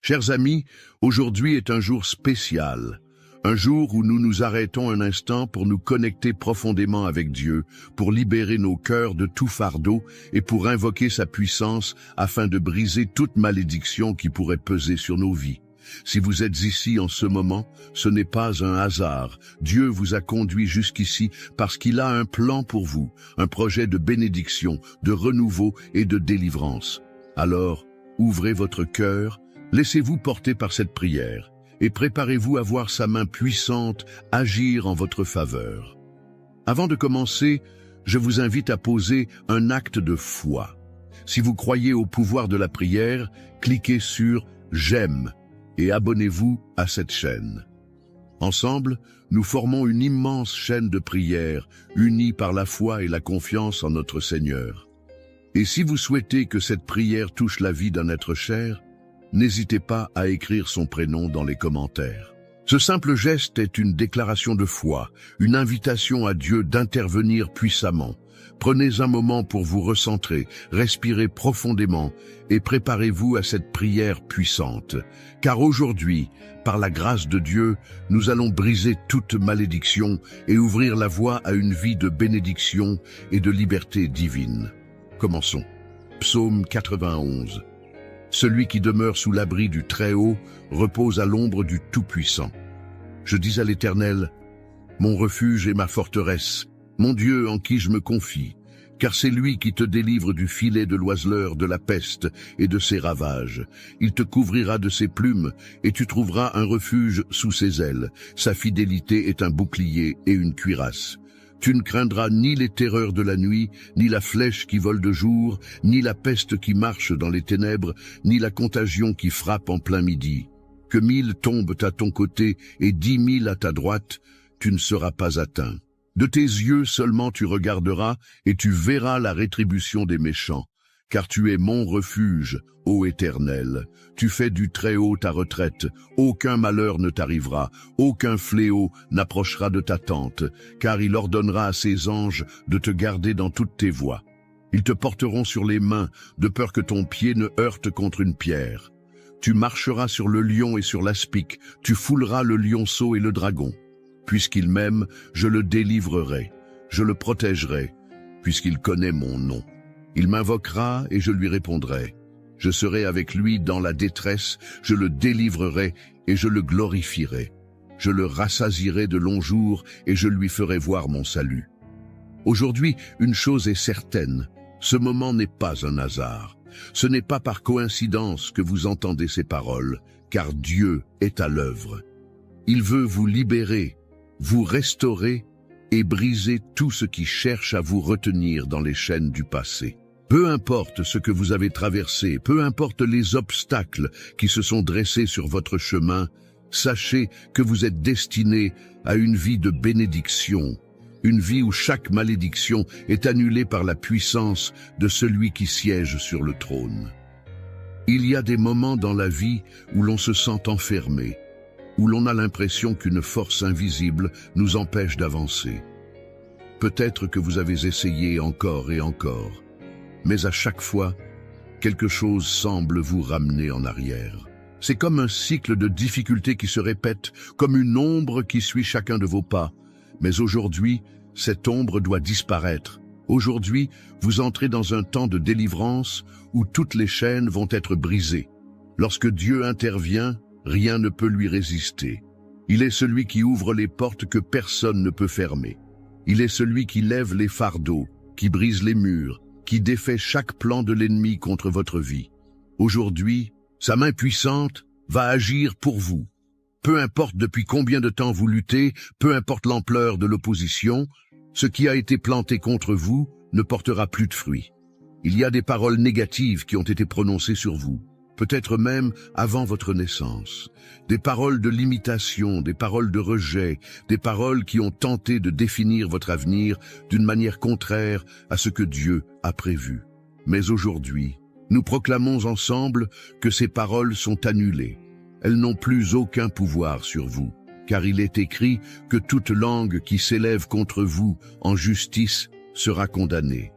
Chers amis, aujourd'hui est un jour spécial, un jour où nous nous arrêtons un instant pour nous connecter profondément avec Dieu, pour libérer nos cœurs de tout fardeau et pour invoquer sa puissance afin de briser toute malédiction qui pourrait peser sur nos vies. Si vous êtes ici en ce moment, ce n'est pas un hasard. Dieu vous a conduit jusqu'ici parce qu'il a un plan pour vous, un projet de bénédiction, de renouveau et de délivrance. Alors, ouvrez votre cœur, laissez-vous porter par cette prière et préparez-vous à voir sa main puissante agir en votre faveur. Avant de commencer, je vous invite à poser un acte de foi. Si vous croyez au pouvoir de la prière, cliquez sur « J'aime » et abonnez-vous à cette chaîne. Ensemble, nous formons une immense chaîne de prière, unie par la foi et la confiance en notre Seigneur. Et si vous souhaitez que cette prière touche la vie d'un être cher, n'hésitez pas à écrire son prénom dans les commentaires. Ce simple geste est une déclaration de foi, une invitation à Dieu d'intervenir puissamment. Prenez un moment pour vous recentrer, respirez profondément et préparez-vous à cette prière puissante. Car aujourd'hui, par la grâce de Dieu, nous allons briser toute malédiction et ouvrir la voie à une vie de bénédiction et de liberté divine. Commençons. Psaume 91. Celui qui demeure sous l'abri du Très-Haut repose à l'ombre du Tout-Puissant. Je dis à l'Éternel, mon refuge et ma forteresse, mon Dieu en qui je me confie, car c'est lui qui te délivre du filet de l'oiseleur, de la peste et de ses ravages. Il te couvrira de ses plumes et tu trouveras un refuge sous ses ailes. Sa fidélité est un bouclier et une cuirasse. Tu ne craindras ni les terreurs de la nuit, ni la flèche qui vole de jour, ni la peste qui marche dans les ténèbres, ni la contagion qui frappe en plein midi. Que 1000 tombent à ton côté et 10 000 à ta droite, tu ne seras pas atteint. De tes yeux seulement tu regarderas et tu verras la rétribution des méchants. Car tu es mon refuge, ô Éternel. Tu fais du Très-Haut ta retraite. Aucun malheur ne t'arrivera, aucun fléau n'approchera de ta tente, car il ordonnera à ses anges de te garder dans toutes tes voies. Ils te porteront sur les mains, de peur que ton pied ne heurte contre une pierre. Tu marcheras sur le lion et sur l'aspic, tu fouleras le lionceau et le dragon. Puisqu'il m'aime, je le délivrerai, je le protégerai, puisqu'il connaît mon nom. Il m'invoquera et je lui répondrai. Je serai avec lui dans la détresse, je le délivrerai et je le glorifierai. Je le rassasierai de longs jours et je lui ferai voir mon salut. Aujourd'hui, une chose est certaine, ce moment n'est pas un hasard. Ce n'est pas par coïncidence que vous entendez ces paroles, car Dieu est à l'œuvre. Il veut vous libérer, vous restaurer et briser tout ce qui cherche à vous retenir dans les chaînes du passé. Peu importe ce que vous avez traversé, peu importe les obstacles qui se sont dressés sur votre chemin, sachez que vous êtes destiné à une vie de bénédiction, une vie où chaque malédiction est annulée par la puissance de celui qui siège sur le trône. Il y a des moments dans la vie où l'on se sent enfermé, où l'on a l'impression qu'une force invisible nous empêche d'avancer. Peut-être que vous avez essayé encore et encore, mais à chaque fois, quelque chose semble vous ramener en arrière. C'est comme un cycle de difficultés qui se répète, comme une ombre qui suit chacun de vos pas. Mais aujourd'hui, cette ombre doit disparaître. Aujourd'hui, vous entrez dans un temps de délivrance où toutes les chaînes vont être brisées. Lorsque Dieu intervient, rien ne peut lui résister. Il est celui qui ouvre les portes que personne ne peut fermer. Il est celui qui lève les fardeaux, qui brise les murs, qui défait chaque plan de l'ennemi contre votre vie. Aujourd'hui, sa main puissante va agir pour vous. Peu importe depuis combien de temps vous luttez, peu importe l'ampleur de l'opposition, ce qui a été planté contre vous ne portera plus de fruits. Il y a des paroles négatives qui ont été prononcées sur vous, peut-être même avant votre naissance. Des paroles de limitation, des paroles de rejet, des paroles qui ont tenté de définir votre avenir d'une manière contraire à ce que Dieu a prévu. Mais aujourd'hui, nous proclamons ensemble que ces paroles sont annulées. Elles n'ont plus aucun pouvoir sur vous, car il est écrit que toute langue qui s'élève contre vous en justice sera condamnée.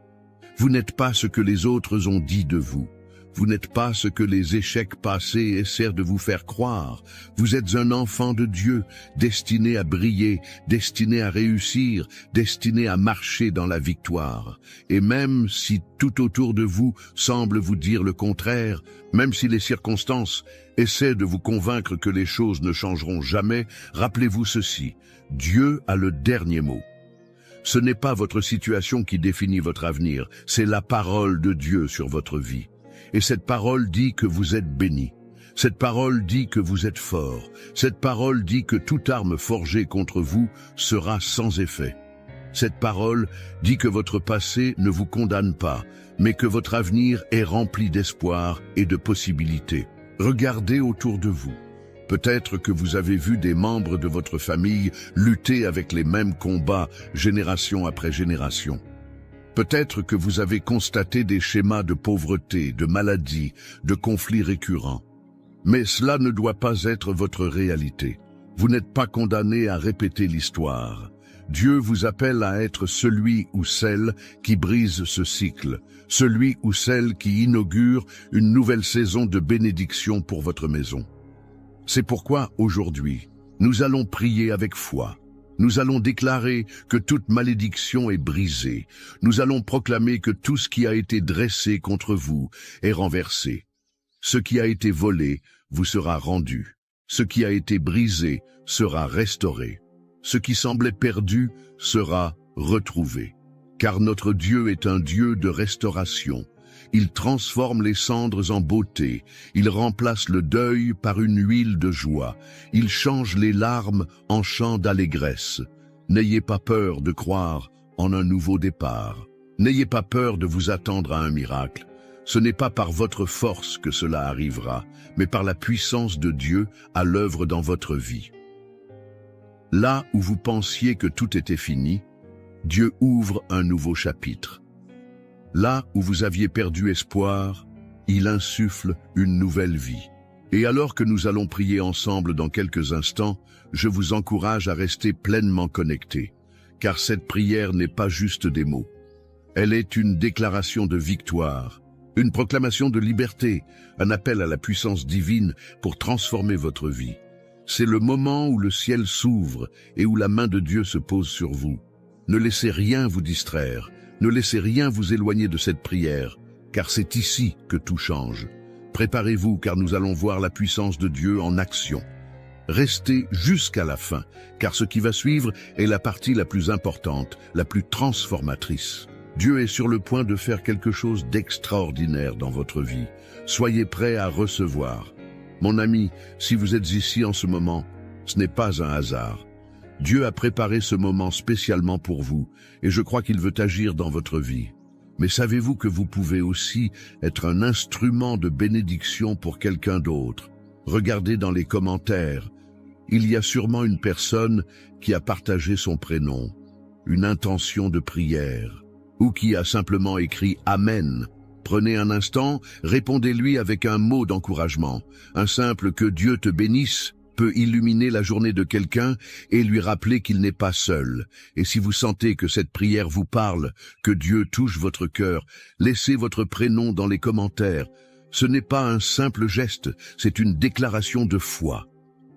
Vous n'êtes pas ce que les autres ont dit de vous. Vous n'êtes pas ce que les échecs passés essaient de vous faire croire. Vous êtes un enfant de Dieu, destiné à briller, destiné à réussir, destiné à marcher dans la victoire. Et même si tout autour de vous semble vous dire le contraire, même si les circonstances essaient de vous convaincre que les choses ne changeront jamais, rappelez-vous ceci, Dieu a le dernier mot. Ce n'est pas votre situation qui définit votre avenir, c'est la parole de Dieu sur votre vie. Et cette parole dit que vous êtes béni. Cette parole dit que vous êtes fort. Cette parole dit que toute arme forgée contre vous sera sans effet. Cette parole dit que votre passé ne vous condamne pas, mais que votre avenir est rempli d'espoir et de possibilités. Regardez autour de vous. Peut-être que vous avez vu des membres de votre famille lutter avec les mêmes combats génération après génération. Peut-être que vous avez constaté des schémas de pauvreté, de maladie, de conflits récurrents. Mais cela ne doit pas être votre réalité. Vous n'êtes pas condamné à répéter l'histoire. Dieu vous appelle à être celui ou celle qui brise ce cycle, celui ou celle qui inaugure une nouvelle saison de bénédiction pour votre maison. C'est pourquoi, aujourd'hui, nous allons prier avec foi. Nous allons déclarer que toute malédiction est brisée. Nous allons proclamer que tout ce qui a été dressé contre vous est renversé. Ce qui a été volé vous sera rendu. Ce qui a été brisé sera restauré. Ce qui semblait perdu sera retrouvé. Car notre Dieu est un Dieu de restauration. Il transforme les cendres en beauté. Il remplace le deuil par une huile de joie. Il change les larmes en chants d'allégresse. N'ayez pas peur de croire en un nouveau départ. N'ayez pas peur de vous attendre à un miracle. Ce n'est pas par votre force que cela arrivera, mais par la puissance de Dieu à l'œuvre dans votre vie. Là où vous pensiez que tout était fini, Dieu ouvre un nouveau chapitre. Là où vous aviez perdu espoir, il insuffle une nouvelle vie. Et alors que nous allons prier ensemble dans quelques instants, je vous encourage à rester pleinement connectés, car cette prière n'est pas juste des mots. Elle est une déclaration de victoire, une proclamation de liberté, un appel à la puissance divine pour transformer votre vie. C'est le moment où le ciel s'ouvre et où la main de Dieu se pose sur vous. Ne laissez rien vous distraire. Ne laissez rien vous éloigner de cette prière, car c'est ici que tout change. Préparez-vous, car nous allons voir la puissance de Dieu en action. Restez jusqu'à la fin, car ce qui va suivre est la partie la plus importante, la plus transformatrice. Dieu est sur le point de faire quelque chose d'extraordinaire dans votre vie. Soyez prêts à recevoir. Mon ami, si vous êtes ici en ce moment, ce n'est pas un hasard. Dieu a préparé ce moment spécialement pour vous, et je crois qu'il veut agir dans votre vie. Mais savez-vous que vous pouvez aussi être un instrument de bénédiction pour quelqu'un d'autre? Regardez dans les commentaires. Il y a sûrement une personne qui a partagé son prénom, une intention de prière, ou qui a simplement écrit « Amen ». Prenez un instant, répondez-lui avec un mot d'encouragement. Un simple « Que Dieu te bénisse » peut illuminer la journée de quelqu'un et lui rappeler qu'il n'est pas seul. Et si vous sentez que cette prière vous parle, que Dieu touche votre cœur, laissez votre prénom dans les commentaires. Ce n'est pas un simple geste, c'est une déclaration de foi.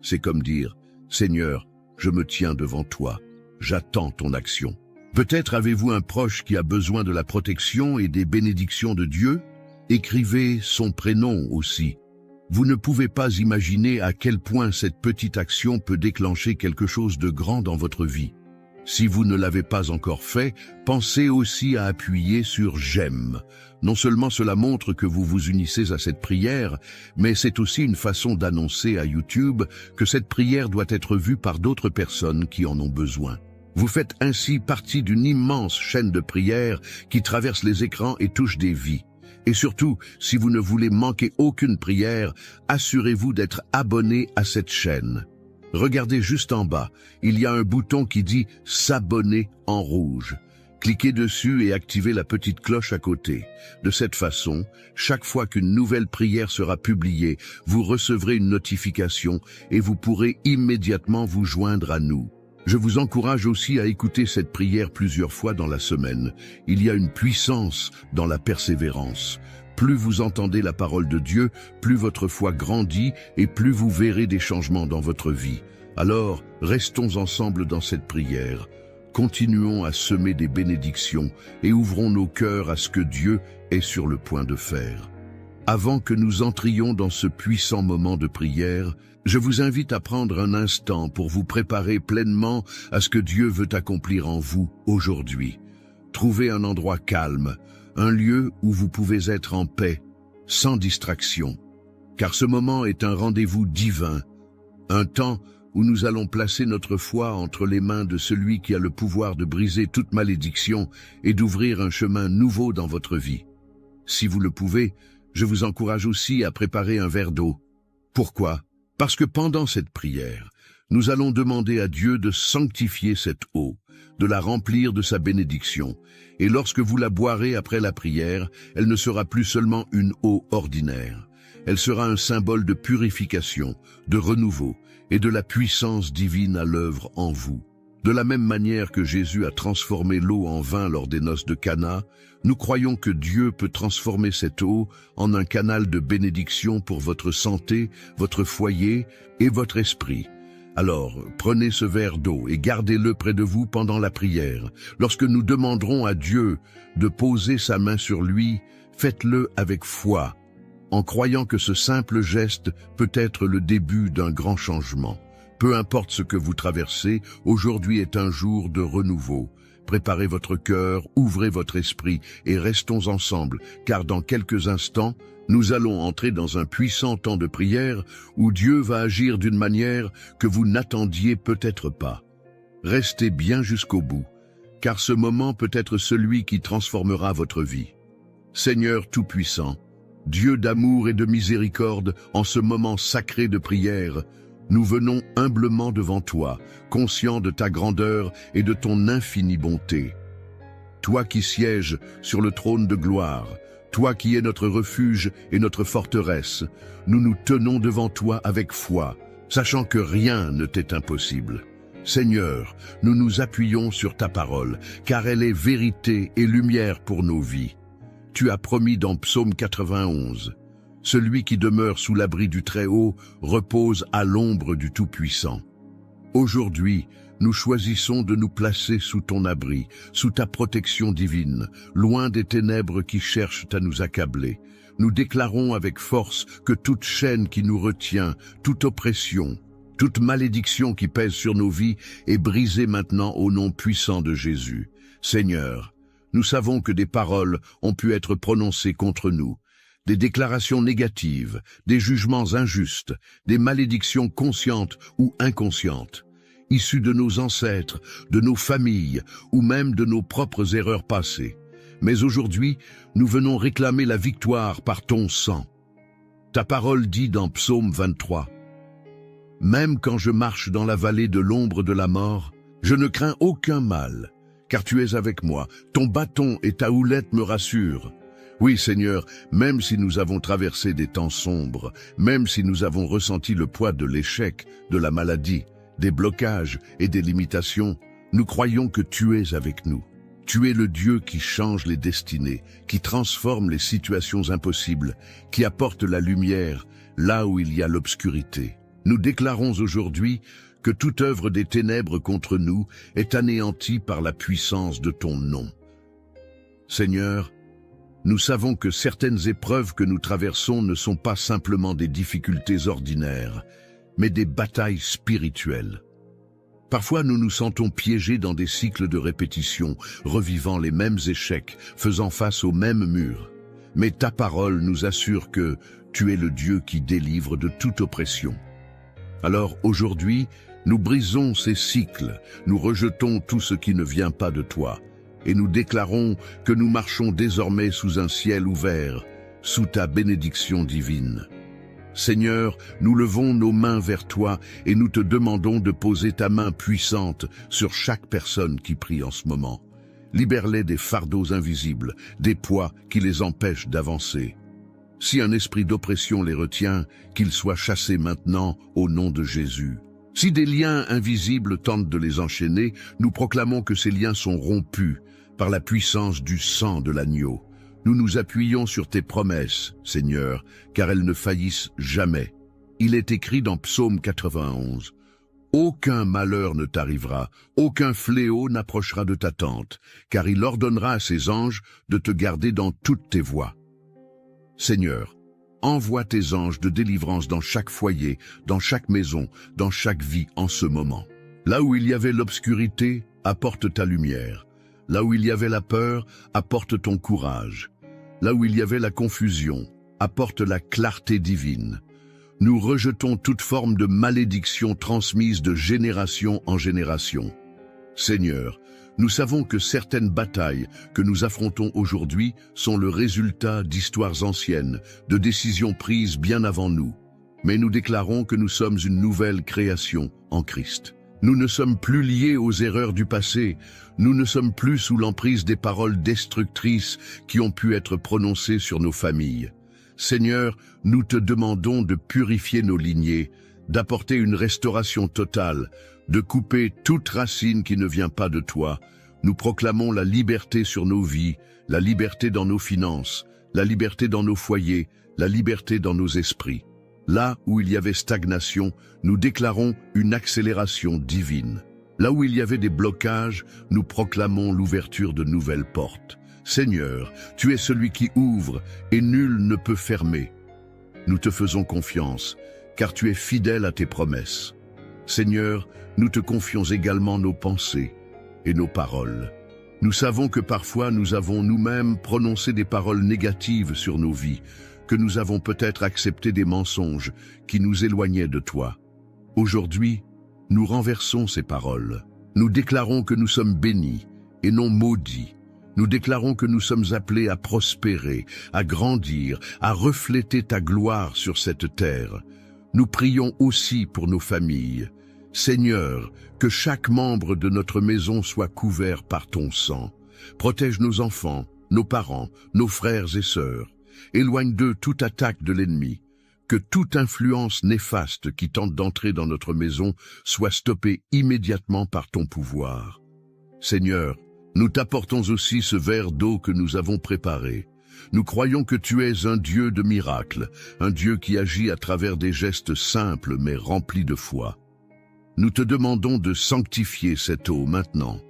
C'est comme dire « Seigneur, je me tiens devant toi, j'attends ton action ». Peut-être avez-vous un proche qui a besoin de la protection et des bénédictions de Dieu? Écrivez son prénom aussi. Vous ne pouvez pas imaginer à quel point cette petite action peut déclencher quelque chose de grand dans votre vie. Si vous ne l'avez pas encore fait, pensez aussi à appuyer sur « J'aime ». Non seulement cela montre que vous vous unissez à cette prière, mais c'est aussi une façon d'annoncer à YouTube que cette prière doit être vue par d'autres personnes qui en ont besoin. Vous faites ainsi partie d'une immense chaîne de prières qui traverse les écrans et touche des vies. Et surtout, si vous ne voulez manquer aucune prière, assurez-vous d'être abonné à cette chaîne. Regardez juste en bas, il y a un bouton qui dit « S'abonner » en rouge. Cliquez dessus et activez la petite cloche à côté. De cette façon, chaque fois qu'une nouvelle prière sera publiée, vous recevrez une notification et vous pourrez immédiatement vous joindre à nous. Je vous encourage aussi à écouter cette prière plusieurs fois dans la semaine. Il y a une puissance dans la persévérance. Plus vous entendez la parole de Dieu, plus votre foi grandit et plus vous verrez des changements dans votre vie. Alors, restons ensemble dans cette prière. Continuons à semer des bénédictions et ouvrons nos cœurs à ce que Dieu est sur le point de faire. Avant que nous entrions dans ce puissant moment de prière, je vous invite à prendre un instant pour vous préparer pleinement à ce que Dieu veut accomplir en vous aujourd'hui. Trouvez un endroit calme, un lieu où vous pouvez être en paix, sans distraction, car ce moment est un rendez-vous divin, un temps où nous allons placer notre foi entre les mains de celui qui a le pouvoir de briser toute malédiction et d'ouvrir un chemin nouveau dans votre vie. Si vous le pouvez, je vous encourage aussi à préparer un verre d'eau. Pourquoi? Parce que pendant cette prière, nous allons demander à Dieu de sanctifier cette eau, de la remplir de sa bénédiction. Et lorsque vous la boirez après la prière, elle ne sera plus seulement une eau ordinaire. Elle sera un symbole de purification, de renouveau et de la puissance divine à l'œuvre en vous. De la même manière que Jésus a transformé l'eau en vin lors des noces de Cana, nous croyons que Dieu peut transformer cette eau en un canal de bénédiction pour votre santé, votre foyer et votre esprit. Alors, prenez ce verre d'eau et gardez-le près de vous pendant la prière. Lorsque nous demanderons à Dieu de poser sa main sur lui, faites-le avec foi, en croyant que ce simple geste peut être le début d'un grand changement. Peu importe ce que vous traversez, aujourd'hui est un jour de renouveau. Préparez votre cœur, ouvrez votre esprit et restons ensemble, car dans quelques instants, nous allons entrer dans un puissant temps de prière où Dieu va agir d'une manière que vous n'attendiez peut-être pas. Restez bien jusqu'au bout, car ce moment peut être celui qui transformera votre vie. Seigneur Tout-Puissant, Dieu d'amour et de miséricorde, en ce moment sacré de prière, nous venons humblement devant toi, conscients de ta grandeur et de ton infinie bonté. Toi qui sièges sur le trône de gloire, toi qui es notre refuge et notre forteresse, nous nous tenons devant toi avec foi, sachant que rien ne t'est impossible. Seigneur, nous nous appuyons sur ta parole, car elle est vérité et lumière pour nos vies. Tu as promis dans Psaume 91, « Celui qui demeure sous l'abri du Très-Haut repose à l'ombre du Tout-Puissant. » Aujourd'hui, nous choisissons de nous placer sous ton abri, sous ta protection divine, loin des ténèbres qui cherchent à nous accabler. Nous déclarons avec force que toute chaîne qui nous retient, toute oppression, toute malédiction qui pèse sur nos vies est brisée maintenant au nom puissant de Jésus. Seigneur, nous savons que des paroles ont pu être prononcées contre nous, des déclarations négatives, des jugements injustes, des malédictions conscientes ou inconscientes, issues de nos ancêtres, de nos familles ou même de nos propres erreurs passées. Mais aujourd'hui, nous venons réclamer la victoire par ton sang. Ta parole dit dans Psaume 23, « Même quand je marche dans la vallée de l'ombre de la mort, je ne crains aucun mal, car tu es avec moi, ton bâton et ta houlette me rassurent. » Oui, Seigneur, même si nous avons traversé des temps sombres, même si nous avons ressenti le poids de l'échec, de la maladie, des blocages et des limitations, nous croyons que tu es avec nous. Tu es le Dieu qui change les destinées, qui transforme les situations impossibles, qui apporte la lumière là où il y a l'obscurité. Nous déclarons aujourd'hui que toute œuvre des ténèbres contre nous est anéantie par la puissance de ton nom. Seigneur, nous savons que certaines épreuves que nous traversons ne sont pas simplement des difficultés ordinaires, mais des batailles spirituelles. Parfois, nous nous sentons piégés dans des cycles de répétition, revivant les mêmes échecs, faisant face aux mêmes murs. Mais ta parole nous assure que tu es le Dieu qui délivre de toute oppression. Alors aujourd'hui, nous brisons ces cycles, nous rejetons tout ce qui ne vient pas de toi, et nous déclarons que nous marchons désormais sous un ciel ouvert, sous ta bénédiction divine. Seigneur, nous levons nos mains vers toi et nous te demandons de poser ta main puissante sur chaque personne qui prie en ce moment. Libère-les des fardeaux invisibles, des poids qui les empêchent d'avancer. Si un esprit d'oppression les retient, qu'il soit chassé maintenant au nom de Jésus. Si des liens invisibles tentent de les enchaîner, nous proclamons que ces liens sont rompus par la puissance du sang de l'agneau. Nous nous appuyons sur tes promesses, Seigneur, car elles ne faillissent jamais. Il est écrit dans Psaume 91, « Aucun malheur ne t'arrivera, aucun fléau n'approchera de ta tente, car il ordonnera à ses anges de te garder dans toutes tes voies. » Seigneur, envoie tes anges de délivrance dans chaque foyer, dans chaque maison, dans chaque vie en ce moment. Là où il y avait l'obscurité, apporte ta lumière. Là où il y avait la peur, apporte ton courage. Là où il y avait la confusion, apporte la clarté divine. Nous rejetons toute forme de malédiction transmise de génération en génération. Seigneur, nous savons que certaines batailles que nous affrontons aujourd'hui sont le résultat d'histoires anciennes, de décisions prises bien avant nous. Mais nous déclarons que nous sommes une nouvelle création en Christ. Nous ne sommes plus liés aux erreurs du passé, nous ne sommes plus sous l'emprise des paroles destructrices qui ont pu être prononcées sur nos familles. Seigneur, nous te demandons de purifier nos lignées, d'apporter une restauration totale, de couper toute racine qui ne vient pas de toi. Nous proclamons la liberté sur nos vies, la liberté dans nos finances, la liberté dans nos foyers, la liberté dans nos esprits. Là où il y avait stagnation, nous déclarons une accélération divine. Là où il y avait des blocages, nous proclamons l'ouverture de nouvelles portes. Seigneur, tu es celui qui ouvre et nul ne peut fermer. Nous te faisons confiance, car tu es fidèle à tes promesses. Seigneur, nous te confions également nos pensées et nos paroles. Nous savons que parfois nous avons nous-mêmes prononcé des paroles négatives sur nos vies, que nous avons peut-être accepté des mensonges qui nous éloignaient de toi. Aujourd'hui, nous renversons ces paroles. Nous déclarons que nous sommes bénis et non maudits. Nous déclarons que nous sommes appelés à prospérer, à grandir, à refléter ta gloire sur cette terre. Nous prions aussi pour nos familles. Seigneur, que chaque membre de notre maison soit couvert par ton sang. Protège nos enfants, nos parents, nos frères et sœurs. Éloigne d'eux toute attaque de l'ennemi. Que toute influence néfaste qui tente d'entrer dans notre maison soit stoppée immédiatement par ton pouvoir. Seigneur, nous t'apportons aussi ce verre d'eau que nous avons préparé. Nous croyons que tu es un Dieu de miracles, un Dieu qui agit à travers des gestes simples mais remplis de foi. Nous te demandons de sanctifier cette eau maintenant,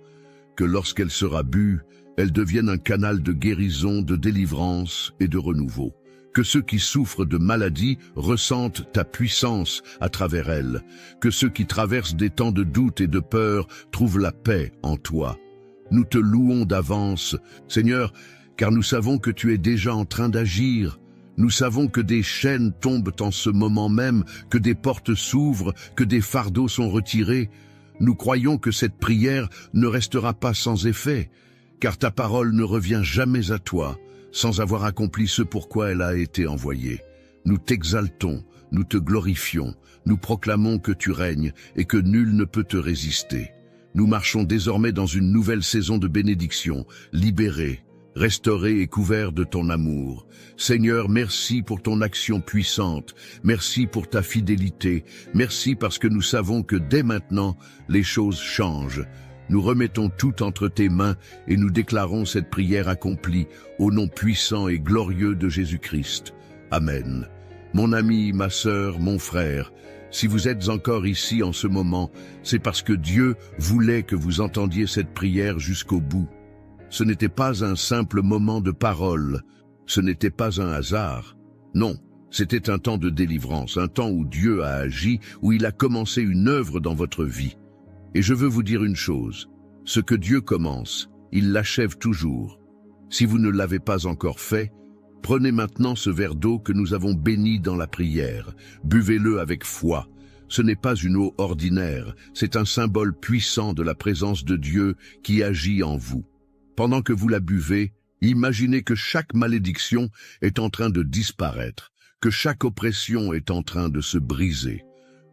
que lorsqu'elle sera bue, elle devienne un canal de guérison, de délivrance et de renouveau. Que ceux qui souffrent de maladies ressentent ta puissance à travers elle. Que ceux qui traversent des temps de doute et de peur trouvent la paix en toi. Nous te louons d'avance, Seigneur, car nous savons que tu es déjà en train d'agir. Nous savons que des chaînes tombent en ce moment même, que des portes s'ouvrent, que des fardeaux sont retirés. Nous croyons que cette prière ne restera pas sans effet, car ta parole ne revient jamais à toi, sans avoir accompli ce pourquoi elle a été envoyée. Nous t'exaltons, nous te glorifions, nous proclamons que tu règnes et que nul ne peut te résister. Nous marchons désormais dans une nouvelle saison de bénédiction, libérés, restaurés et couverts de ton amour. Seigneur, merci pour ton action puissante, merci pour ta fidélité, merci parce que nous savons que dès maintenant, les choses changent. Nous remettons tout entre tes mains et nous déclarons cette prière accomplie au nom puissant et glorieux de Jésus-Christ. Amen. Mon ami, ma sœur, mon frère, si vous êtes encore ici en ce moment, c'est parce que Dieu voulait que vous entendiez cette prière jusqu'au bout. Ce n'était pas un simple moment de parole, ce n'était pas un hasard. Non, c'était un temps de délivrance, un temps où Dieu a agi, où il a commencé une œuvre dans votre vie. Et je veux vous dire une chose, ce que Dieu commence, il l'achève toujours. Si vous ne l'avez pas encore fait, prenez maintenant ce verre d'eau que nous avons béni dans la prière. Buvez-le avec foi. Ce n'est pas une eau ordinaire, c'est un symbole puissant de la présence de Dieu qui agit en vous. Pendant que vous la buvez, imaginez que chaque malédiction est en train de disparaître, que chaque oppression est en train de se briser,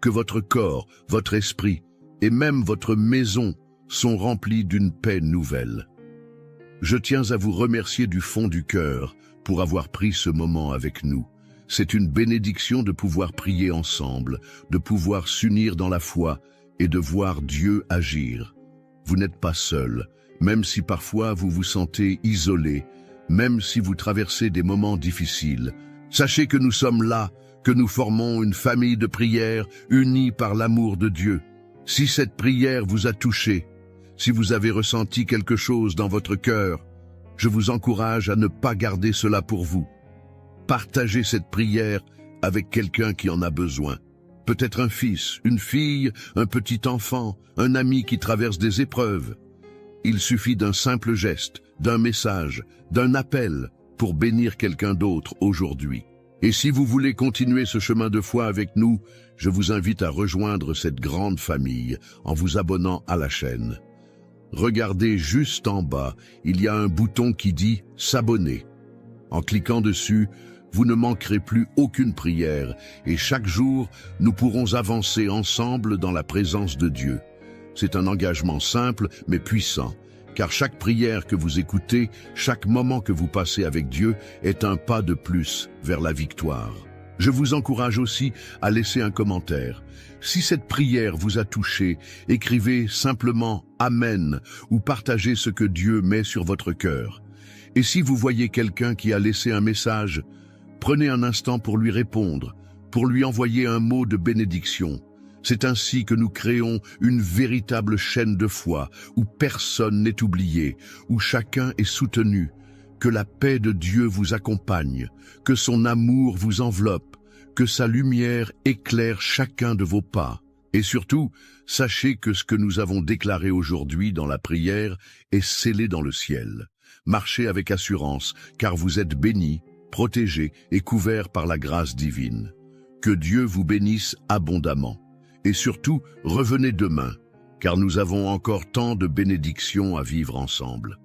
que votre corps, votre esprit et même votre maison sont remplis d'une paix nouvelle. Je tiens à vous remercier du fond du cœur pour avoir pris ce moment avec nous. C'est une bénédiction de pouvoir prier ensemble, de pouvoir s'unir dans la foi et de voir Dieu agir. Vous n'êtes pas seul, même si parfois vous vous sentez isolé, même si vous traversez des moments difficiles. Sachez que nous sommes là, que nous formons une famille de prière unie par l'amour de Dieu. Si cette prière vous a touché, si vous avez ressenti quelque chose dans votre cœur, je vous encourage à ne pas garder cela pour vous. Partagez cette prière avec quelqu'un qui en a besoin. Peut-être un fils, une fille, un petit enfant, un ami qui traverse des épreuves. Il suffit d'un simple geste, d'un message, d'un appel pour bénir quelqu'un d'autre aujourd'hui. Et si vous voulez continuer ce chemin de foi avec nous, je vous invite à rejoindre cette grande famille en vous abonnant à la chaîne. Regardez juste en bas, il y a un bouton qui dit « S'abonner ». En cliquant dessus, vous ne manquerez plus aucune prière et chaque jour, nous pourrons avancer ensemble dans la présence de Dieu. C'est un engagement simple mais puissant, car chaque prière que vous écoutez, chaque moment que vous passez avec Dieu est un pas de plus vers la victoire. Je vous encourage aussi à laisser un commentaire. Si cette prière vous a touché, écrivez simplement « Amen » ou partagez ce que Dieu met sur votre cœur. Et si vous voyez quelqu'un qui a laissé un message, prenez un instant pour lui répondre, pour lui envoyer un mot de bénédiction. C'est ainsi que nous créons une véritable chaîne de foi, où personne n'est oublié, où chacun est soutenu. Que la paix de Dieu vous accompagne, que son amour vous enveloppe, que sa lumière éclaire chacun de vos pas. Et surtout, sachez que ce que nous avons déclaré aujourd'hui dans la prière est scellé dans le ciel. Marchez avec assurance, car vous êtes bénis, protégés et couverts par la grâce divine. Que Dieu vous bénisse abondamment. Et surtout, revenez demain, car nous avons encore tant de bénédictions à vivre ensemble.